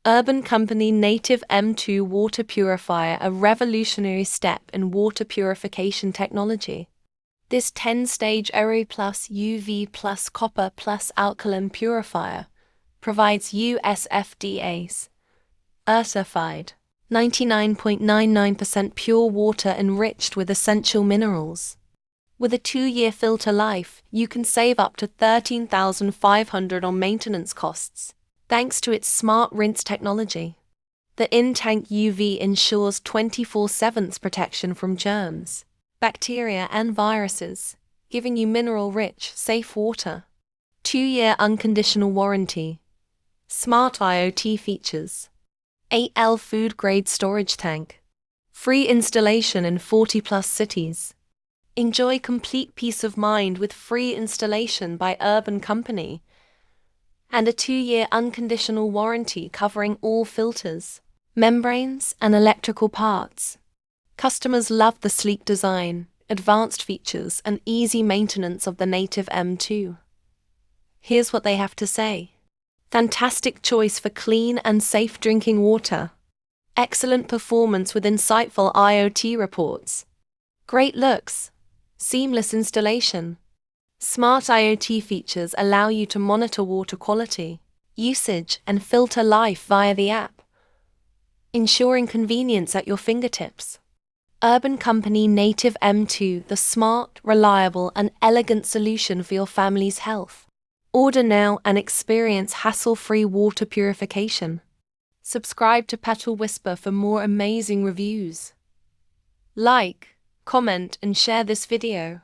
Urban Company Native M2 Water Purifier, a revolutionary step in water purification technology. This 10-stage RO+UV+Copper+Alkaline purifier provides USFDA's certified 99.99% pure water enriched with essential minerals. With a 2-year filter life, you can save up to $13,500 on maintenance costs, thanks to its smart rinse technology. The in-tank UV ensures 24/7 protection from germs, bacteria and viruses, giving you mineral-rich, safe water. 2-year unconditional warranty. Smart IoT features. 8L food-grade storage tank. Free installation in 40+ cities. Enjoy complete peace of mind with free installation by Urban Company and a 2-year unconditional warranty covering all filters, membranes, and electrical parts. Customers love the sleek design, advanced features, and easy maintenance of the native M2. Here's what they have to say. Fantastic choice for clean and safe drinking water. Excellent performance with insightful IoT reports. Great looks. Seamless installation. Smart IoT features allow you to monitor water quality, usage, and filter life via the app, ensuring convenience at your fingertips. Urban Company Native M2, the smart, reliable, and elegant solution for your family's health. Order now and experience hassle-free water purification. Subscribe to Petal Whisper for more amazing reviews. Like, comment, and share this video.